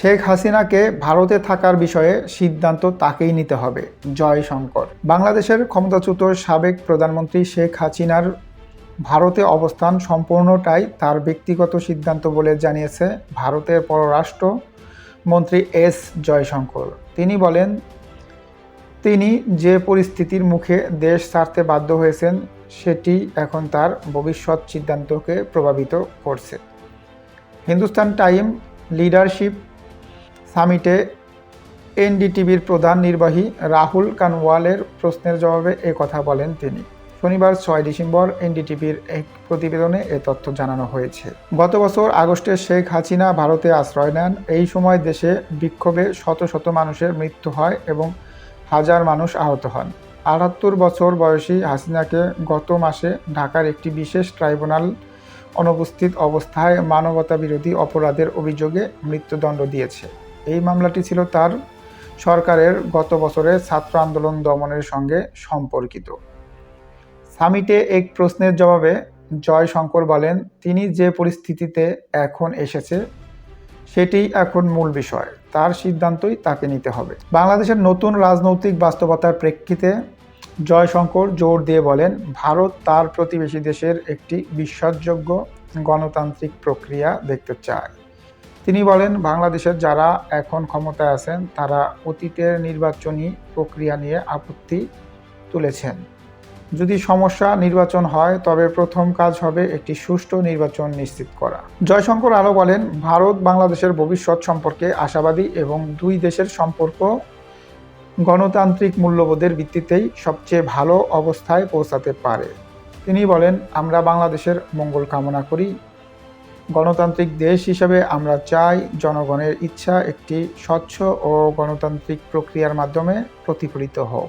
শেখ হাসিনাকে ভারতে থাকার বিষয়ে সিদ্ধান্ত তাকেই নিতে হবে, জয়শঙ্কর। বাংলাদেশের ক্ষমতাচ্যুত সাবেক প্রধানমন্ত্রী শেখ হাসিনার ভারতে অবস্থান সম্পূর্ণটাই তার ব্যক্তিগত সিদ্ধান্ত বলে জানিয়েছে ভারতের পররাষ্ট্র মন্ত্রী এস জয়শঙ্কর। তিনি বলেন, তিনি যে পরিস্থিতির মুখে দেশ ছাড়তে বাধ্য হয়েছেন সেটি এখন তার ভবিষ্যৎ সিদ্ধান্তকে প্রভাবিত করছে। হিন্দুস্তান টাইম লিডারশিপ সামিটে এনডিটিভির প্রধান নির্বাহী রাহুল কানওয়ালের প্রশ্নের জবাবে কথা বলেন তিনি। শনিবার 6 ডিসেম্বর এনডিটিভির এক প্রতিবেদনে এ তথ্য জানানো হয়েছে। গত বছর আগস্টে শেখ হাসিনা ভারতে আশ্রয় নেন। এই সময় দেশে বিক্ষোভে শত শত মানুষের মৃত্যু হয় এবং হাজার মানুষ আহত হন। 78 বছর বয়সী হাসিনাকে গত মাসে ঢাকার একটি বিশেষ ট্রাইব্যুনাল অনুপস্থিত অবস্থায় মানবতাবিরোধী অপরাধের অভিযোগে মৃত্যুদণ্ড দিয়েছে। এই মামলাটি ছিল তার সরকারের গত বছরের ছাত্র আন্দোলন দমনের সঙ্গে সম্পর্কিত। সামিটে এক প্রশ্নের জবাবে জয়শঙ্কর বলেন, তিনি যে পরিস্থিতিতে এখন এসেছে সেটি এখন মূল বিষয়, তার সিদ্ধান্তই তাকে নিতে হবে। বাংলাদেশের নতুন রাজনৈতিক বাস্তবতার প্রেক্ষিতে জয়শঙ্কর জোর দিয়ে বলেন, ভারত তার প্রতিবেশী দেশের একটি বিশ্বাসযোগ্য গণতান্ত্রিক প্রক্রিয়া দেখতে চায়। তিনি বলেন, বাংলাদেশের যারা এখন ক্ষমতায় আছেন তারা অতীতের নির্বাচনী প্রক্রিয়া নিয়ে আপত্তি তুলেছেন। যদি সমস্যা নির্বাচন হয় তবে প্রথম কাজ হবে একটি সুষ্ঠু নির্বাচন নিশ্চিত করা। জয়শঙ্কর আরও বলেন, ভারত বাংলাদেশের ভবিষ্যৎ সম্পর্কে আশাবাদী এবং দুই দেশের সম্পর্ক গণতান্ত্রিক মূল্যবোধের ভিত্তিতেই সবচেয়ে ভালো অবস্থায় পৌঁছাতে পারে। তিনি বলেন, আমরা বাংলাদেশের মঙ্গল কামনা করি। গণতান্ত্রিক দেশ হিসেবে আমরা চাই জনগণের ইচ্ছা একটি স্বচ্ছ ও গণতান্ত্রিক প্রক্রিয়ার মাধ্যমে প্রতিফলিত হোক।